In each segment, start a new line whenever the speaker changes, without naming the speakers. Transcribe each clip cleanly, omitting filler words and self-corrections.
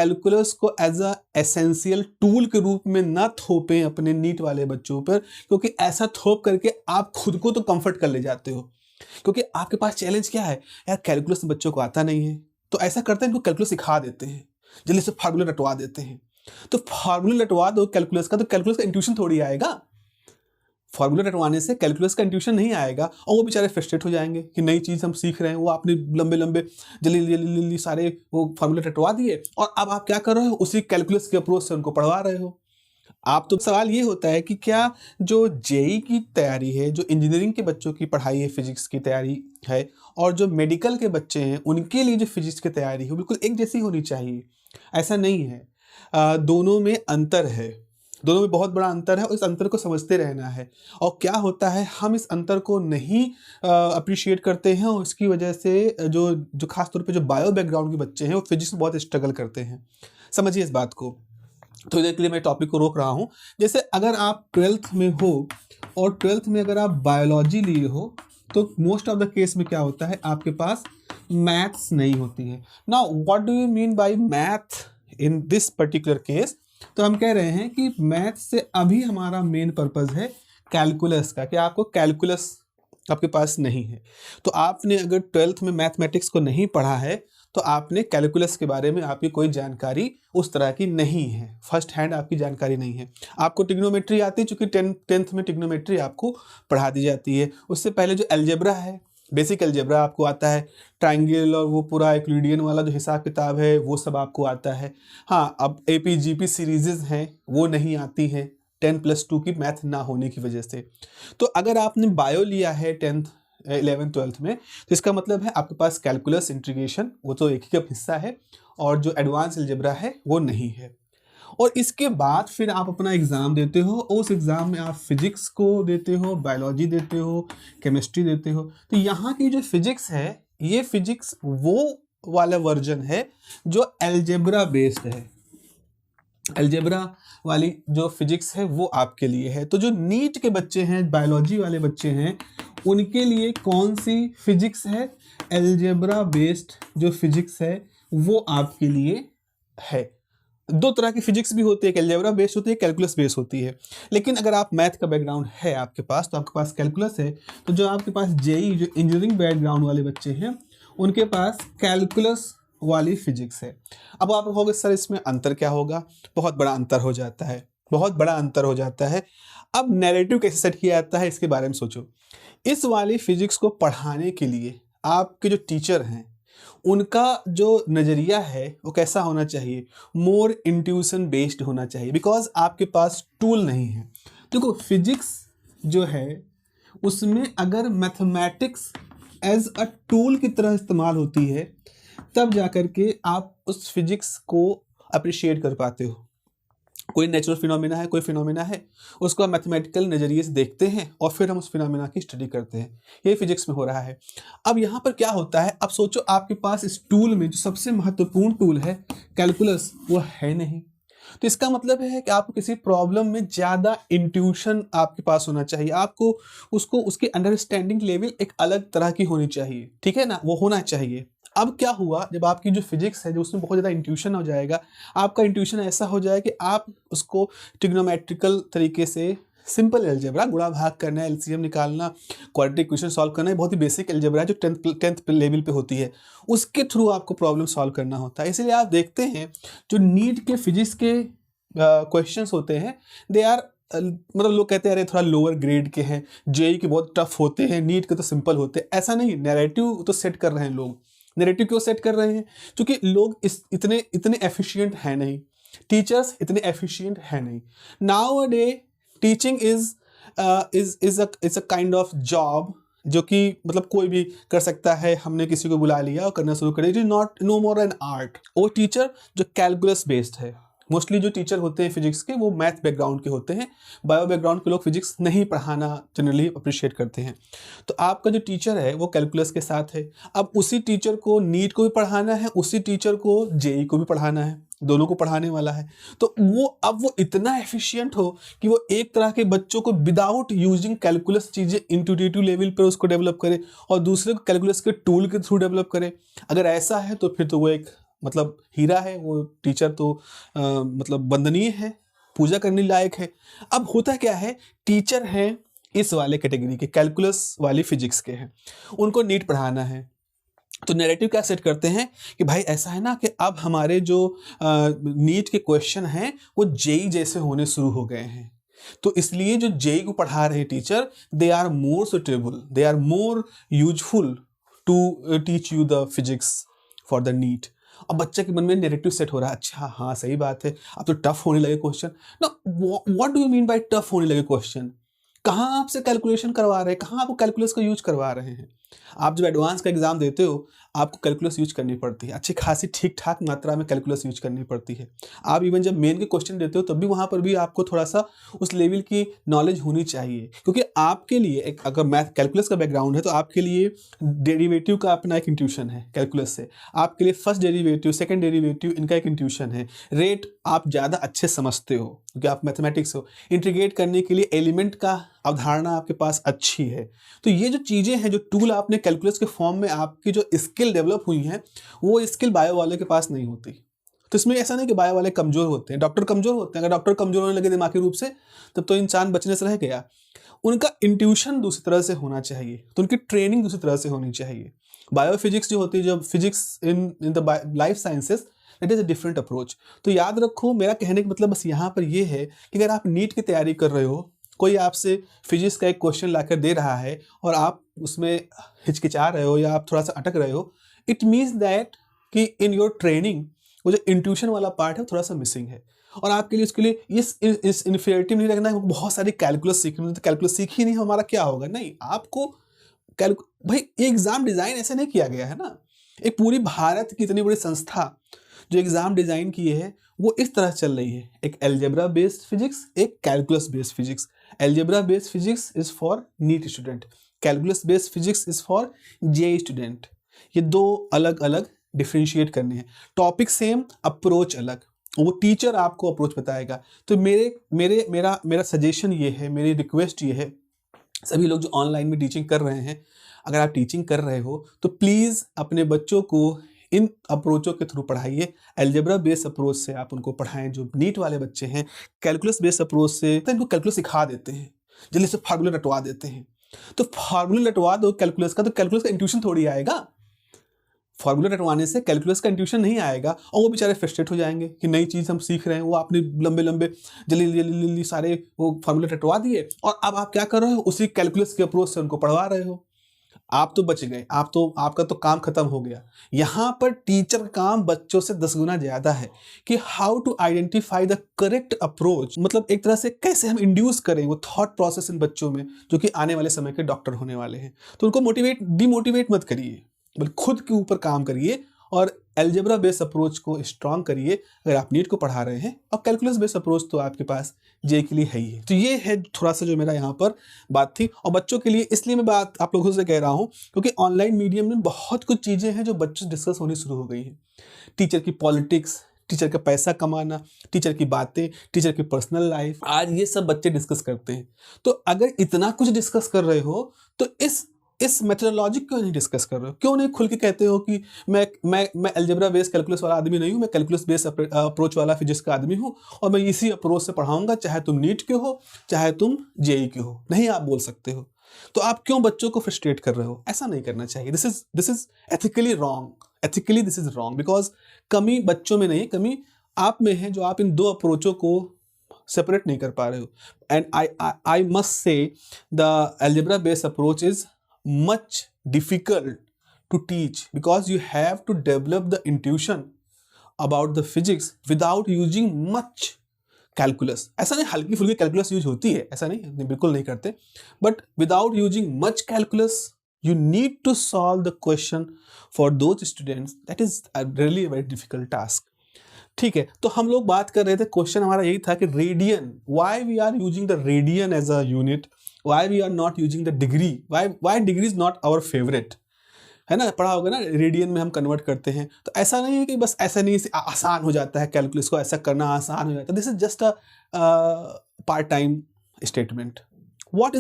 Calculus को as a essential tool के रूप में ना थोपें अपने नीट वाले बच्चों पर, क्योंकि ऐसा थोप करके आप खुद को तो कंफर्ट कर ले जाते हो। क्योंकि आपके पास चैलेंज क्या है, यार कैलकुलस बच्चों को आता नहीं है, तो ऐसा करते हैं इनको कैलकुलस सिखा देते हैं, जल्दी से फार्मूला रटवा देते हैं। तो फार्मूला रटवा दो कैलकुलस का, तो कैलकुलस का इंट्यूशन थोड़ी आएगा। फार्मूला रटवाने से कैलकुलस का इंट्यूशन नहीं आएगा, और वो बेचारे फ्रस्ट्रेट हो जाएंगे कि नई चीज़ हम सीख रहे हैं, वो आपने लंबे लंबे जल्दी सारे वो फार्मूला रटवा दिए, और अब आप क्या कर रहे हो, उसी कैलकुलस के अप्रोच से उनको पढ़वा रहे हो आप। तो सवाल ये होता है कि क्या जो जेई की तैयारी है, जो इंजीनियरिंग के बच्चों की पढ़ाई है, फिजिक्स की तैयारी है, और जो मेडिकल के बच्चे हैं उनके लिए जो फिजिक्स की तैयारी है बिल्कुल एक जैसी होनी चाहिए? ऐसा नहीं है। दोनों में अंतर है, दोनों में बहुत बड़ा अंतर है, और इस अंतर को समझते रहना है। और क्या होता है, हम इस अंतर को नहीं अप्रिशिएट करते हैं, और इसकी वजह से जो जो खास तौर पे जो बायो बैकग्राउंड के बच्चे हैं वो फिजिक्स में बहुत स्ट्रगल करते हैं। समझिए इस बात को। तो इसके लिए मैं टॉपिक को रोक रहा हूँ। जैसे अगर आप 12th में हो और 12th में अगर आप बायोलॉजी लिए हो, तो मोस्ट ऑफ द केस में क्या होता है, आपके पास मैथ्स नहीं होती है। Now what do you mean by math in this particular case? तो हम कह रहे हैं कि मैथ से अभी हमारा मेन पर्पस है कैलकुलस का, कि आपको कैलकुलस आपके पास नहीं है। तो आपने अगर 12th में मैथमेटिक्स को नहीं पढ़ा है, तो आपने कैलकुलस के बारे में आपकी कोई जानकारी उस तरह की नहीं है, फर्स्ट हैंड आपकी जानकारी नहीं है। आपको ट्रिग्नोमेट्री आती है, चूंकि 10th में ट्रिग्नोमेट्री आपको पढ़ा दी जाती है। उससे पहले जो अलजेब्रा है, बेसिक अलजेब्रा आपको आता है, ट्राइंगल और वो पूरा यूक्लिडियन वाला जो हिसाब किताब है वो सब आपको आता है। हाँ, अब एपीजीपी सीरीजेज हैं वो नहीं आती हैं 10+2 की मैथ ना होने की वजह से। तो अगर आपने बायो लिया है 10th 11th 12th में, तो इसका मतलब है आपके पास कैलकुलस, इंटीग्रेशन वो तो एक ही का हिस्सा है, और जो एडवांस अलजेब्रा है वो नहीं है। और इसके बाद फिर आप अपना एग्ज़ाम देते हो, उस एग्ज़ाम में आप फिजिक्स को देते हो, बायोलॉजी देते हो, केमिस्ट्री देते हो। तो यहाँ की जो फिजिक्स है, ये फिजिक्स वो वाला वर्जन है जो अलजेब्रा बेस्ड है। अलजेब्रा वाली जो फिजिक्स है वो आपके लिए है। तो जो नीट के बच्चे हैं, बायोलॉजी वाले बच्चे हैं, उनके लिए कौन सी फिजिक्स है? अलजेब्रा बेस्ड जो फिजिक्स है वो आपके लिए है। दो तरह की फिजिक्स भी होती है, एक अलजेब्रा बेस्ड होती है, कैलकुलस बेस्ड होती है। लेकिन अगर आप मैथ का बैकग्राउंड है आपके पास, तो आपके पास कैलकुलस है। तो जो आपके पास जेई जो इंजीनियरिंग बैकग्राउंड वाले बच्चे हैं, उनके पास कैलकुलस वाली फिजिक्स है। अब आप कहोगे सर इसमें अंतर क्या होगा? बहुत बड़ा अंतर हो जाता है, बहुत बड़ा अंतर हो जाता है। अब नैरेटिव कैसे सेट किया जाता है इसके बारे में सोचो। इस वाली फिजिक्स को पढ़ाने के लिए आपके जो टीचर हैं उनका जो नज़रिया है वो कैसा होना चाहिए? मोर इंट्यूशन बेस्ड होना चाहिए, बिकॉज आपके पास टूल नहीं है। देखो फिजिक्स जो है उसमें अगर मैथमेटिक्स एज अ टूल की तरह इस्तेमाल होती है, तब जाकर के आप उस फिजिक्स को अप्रिशिएट कर पाते हो। कोई नेचुरल फिनोमेना है, कोई फिनोमेना है, उसको हम मैथमेटिकल नज़रिए से देखते हैं और फिर हम उस फिनोमेना की स्टडी करते हैं। ये फिजिक्स में हो रहा है। अब यहाँ पर क्या होता है, अब सोचो आपके पास इस टूल में जो सबसे महत्वपूर्ण टूल है कैलकुलस, वो है नहीं। तो इसका मतलब है कि आपको किसी प्रॉब्लम में ज़्यादा इंट्यूशन आपके पास होना चाहिए, आपको उसको उसकी अंडरस्टैंडिंग लेवल एक अलग तरह की होनी चाहिए, ठीक है ना, वो होना चाहिए। अब क्या हुआ, जब आपकी जो फिजिक्स है जो उसमें बहुत ज़्यादा इंट्यूशन हो जाएगा, आपका इंट्यूशन ऐसा हो जाए कि आप उसको ट्रिग्नोमेट्रिकल तरीके से, सिंपल अलजेब्रा, गुणा भाग करना है, एलसीएम निकालना, क्वाड्रेटिक इक्वेशन सॉल्व करना है, बहुत ही बेसिक अलजेब्रा है जो 10th लेवल पे होती है, उसके थ्रू आपको प्रॉब्लम सॉल्व करना होता है। इसलिए आप देखते हैं जो नीट के फिजिक्स के क्वेश्चंस होते हैं, दे आर मतलब लोग कहते हैं अरे थोड़ा लोअर ग्रेड के हैं, जेई के बहुत टफ होते हैं, नीट के तो सिंपल होते हैं। ऐसा नहीं, नैरेटिव तो सेट कर रहे हैं लोग। नैरेटिव क्यों सेट कर रहे हैं? क्योंकि लोग इतने एफिशिएंट हैं नहीं, टीचर्स इतने एफिशिएंट हैं नहीं। Now a day teaching is a kind of job जो कि मतलब कोई भी कर सकता है। हमने किसी को बुला लिया और करना शुरू कर दिया। It is not know more an art. वो टीचर जो कैलकुलस बेस्ड है, मोस्टली जो टीचर होते हैं फिजिक्स के वो मैथ बैकग्राउंड के होते हैं। बायो बैकग्राउंड के लोग फिजिक्स नहीं पढ़ाना जनरली अप्रिशिएट करते हैं। तो आपका जो टीचर है वो कैलकुलस के साथ है। अब उसी टीचर को नीट को भी पढ़ाना है, उसी टीचर को जेई को भी पढ़ाना है, दोनों को पढ़ाने वाला है। तो अब वो इतना एफिशिएंट हो कि वो एक तरह के बच्चों को विदाउट यूजिंग कैलकुलस चीज़ें इंट्यूटिव लेवल पर उसको डेवलप करे और दूसरे को कैलकुलस के टूल के थ्रू डेवलप करे। अगर ऐसा है तो फिर तो वो एक मतलब हीरा है, वो टीचर तो मतलब वंदनीय है, पूजा करने लायक है। अब होता क्या है, टीचर हैं इस वाले कैटेगरी के, कैलकुलस वाली फिजिक्स के हैं, उनको नीट पढ़ाना है, तो नैरेटिव क्या सेट करते हैं कि भाई ऐसा है ना कि अब हमारे जो नीट के क्वेश्चन हैं वो जेई जैसे होने शुरू हो गए हैं, तो इसलिए जो जेई को पढ़ा रहे teacher, they are more suitable, they are more useful to teach you the physics for the NEET. अब बच्चे के मन में नेरेटिव सेट हो रहा है, अच्छा हाँ सही बात है, अब तो टफ होने लगे क्वेश्चन ना। What do you mean by tough होने लगे क्वेश्चन? कहाँ आपसे कैलकुलेशन करवा रहे हैं, कहाँ आपको कैलकुलस का यूज करवा रहे हैं? आप जब एडवांस का एग्जाम देते हो आपको कैलकुलस यूज करनी पड़ती है, अच्छी खासी ठीक ठाक मात्रा में कैलकुलस यूज करनी पड़ती है। आप इवन जब मेन के क्वेश्चन देते हो तब भी वहाँ पर भी आपको थोड़ा सा उस लेवल की नॉलेज होनी चाहिए, क्योंकि आपके लिए एक अगर मैथ कैलकुलस का बैकग्राउंड है तो आपके लिए डेरिवेटिव का अपना एक इंट्यूशन है कैलकुलस से, आपके लिए फर्स्ट डेरिवेटिव सेकेंड डेरिवेटिव इनका एक इंट्यूशन है, रेट आप ज़्यादा अच्छे समझते हो क्योंकि आप मैथमेटिक्स हो, इंटीग्रेट करने के लिए एलिमेंट का अवधारणा आपके पास अच्छी है। तो ये जो चीज़ें हैं, जो टूल आपने कैलकुलस के फॉर्म में आपकी जो स्किल डेवलप हुई हैं, वो स्किल बायो वाले के पास नहीं होती। तो इसमें ऐसा नहीं कि बायो वाले कमज़ोर होते हैं, डॉक्टर कमज़ोर होते हैं। अगर डॉक्टर कमज़ोर होने लगे दिमागी रूप से तब तो इंसान बचने से रह गया। उनका इंट्यूशन दूसरी तरह से होना चाहिए, तो उनकी ट्रेनिंग दूसरी तरह से होनी चाहिए। बायोफिजिक्स जो होती है, जब physics in the life sciences, that is a different approach. तो याद रखो, मेरा कहने का मतलब बस यहाँ पर ये है कि अगर आप नीट की तैयारी कर रहे हो, कोई आपसे फिजिक्स का एक क्वेश्चन लाकर दे रहा है और आप उसमें हिचकिचा रहे हो या आप थोड़ा सा अटक रहे हो, इट मीन्स दैट कि इन योर ट्रेनिंग वो जो इंट्यूशन वाला पार्ट है थोड़ा सा मिसिंग है। और आपके लिए उसके लिए इस इन्फीरियरिटी नहीं रखना है बहुत सारी कैलकुलस सीखनी, तो कैलकुलस सीखी नहीं हमारा क्या होगा, नहीं। आपको भाई ये एग्जाम डिजाइन ऐसे नहीं किया गया है ना। एक पूरी भारत की इतनी बड़ी संस्था जो एग्जाम डिजाइन की है वो इस तरह चल रही है, एक अलजेब्रा बेस्ड फिजिक्स, एक calculus based physics. Algebra based physics is for NEET student, calculus based physics is for JEE student. ये दो अलग अलग डिफरेंशिएट करने हैं, टॉपिक सेम, अप्रोच अलग, वो टीचर आपको अप्रोच बताएगा। तो मेरा सजेशन ये है, मेरी रिक्वेस्ट ये है, सभी लोग जो ऑनलाइन में टीचिंग कर रहे हैं, अगर आप टीचिंग कर रहे हो तो प्लीज़ अपने बच्चों को इन अप्रोचों के थ्रू पढ़ाइए। अलजेब्रा बेस्ड अप्रोच से आप उनको पढ़ाएं। जो नीट वाले बच्चे हैं, कैलकुलस बेस्ड अप्रोच से तो इनको कैलकुलस सिखा देते हैं, जल्दी से फार्मूला रटवा देते हैं। तो फार्मूला रटवा दो कैलकुलस का, तो कैलकुलस का इंट्यूशन थोड़ी आएगा। फार्मूला रटवाने से कैलकुलस का इंट्यूशन नहीं आएगा और वो बेचारे फ्रस्ट्रेट हो जाएंगे कि नई चीज़ हम सीख रहे हैं, वो आपने लंबे लंबे जल्दी सारे वो फार्मूला रटवा दिए और अब आप क्या कर रहे हो, उसी कैलकुलस के अप्रोच से उनको पढ़वा रहे हो। आप तो बच गए, आपका तो काम खत्म हो गया। यहाँ पर टीचर का काम बच्चों से 10 गुना ज्यादा है कि how to identify the correct approach, मतलब एक तरह से कैसे हम इंड्यूस करें वो थॉट प्रोसेस इन बच्चों में, जो कि आने वाले समय के डॉक्टर होने वाले हैं। तो उनको डिमोटिवेट मत करिए, बल्कि खुद के ऊपर काम करिए और अलजेब्रा बेस्ड अप्रोच को स्ट्रॉन्ग करिए अगर आप नीट को पढ़ा रहे हैं। और कैलकुलस बेस्ड अप्रोच तो आपके पास जे के लिए है ही है। तो ये है थोड़ा सा जो मेरा यहाँ पर बात थी। और बच्चों के लिए इसलिए मैं बात आप लोगों से कह रहा हूँ क्योंकि ऑनलाइन मीडियम में बहुत कुछ चीज़ें हैं जो बच्चों से डिस्कस होनी शुरू हो गई हैं। टीचर की पॉलिटिक्स, टीचर का पैसा कमाना, टीचर की बातें, टीचर की पर्सनल लाइफ, आज ये सब बच्चे डिस्कस करते हैं। तो अगर इतना कुछ डिस्कस कर रहे हो तो इस मेथोडोलॉजी क्यों नहीं डिस्कस कर रहे हो? क्यों नहीं खुल के कहते हो कि मैं अलजेब्रा बेस्ड कैलकुलस वाला आदमी नहीं हूँ, मैं कैलकुलस बेस्ड अप्रोच वाला फिजिक्स का आदमी हूँ और मैं इसी अप्रोच से पढ़ाऊंगा, चाहे तुम नीट के हो चाहे तुम जेईई के हो। नहीं, आप बोल सकते हो। तो आप क्यों बच्चों को फ्रस्ट्रेट कर रहे हो? ऐसा नहीं करना चाहिए। This is ethically wrong. Ethically this is wrong because कमी बच्चों में नहीं, कमी आप में है जो आप इन दो अप्रोचों को सेपरेट नहीं कर पा रहे हो। And I must say the algebra based approach is much difficult to teach because you have to develop the intuition about the physics without using much calculus। ऐसा नहीं हल्की फुल्की कैलकुलस यूज होती है, ऐसा नहीं, बिल्कुल नहीं करते, but without using much calculus you need to solve the question for those students that is really a very difficult task। ठीक है, तो हम लोग बात कर रहे थे, क्वेश्चन हमारा यही था कि radian, why we are using the radian as a unit, why we are not using the degree, why degree is not our favourite, है ना, पढ़ा होगा ना, रेडियन में हम कन्वर्ट करते हैं। तो ऐसा नहीं है कि बस ऐसा नहीं आसान हो जाता है कैलकुलस को ऐसा करना आसान हो जाता है। This is just a part time statement. what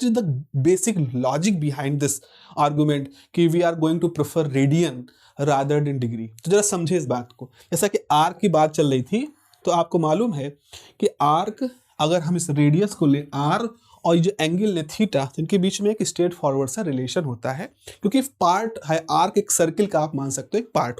is the basic logic behind this argument कि we are going to prefer radian rather than degree. तो जरा समझे इस बात को। जैसा कि आर्क की बात चल रही थी, तो आपको मालूम है कि आर्क, अगर हम इस रेडियस को ले आर और ये जो एंगल है थीटा, इनके बीच में एक स्ट्रेट फॉरवर्ड सा रिलेशन होता है, क्योंकि पार्ट है आर्क एक सर्किल का, आप मान सकते हो एक पार्ट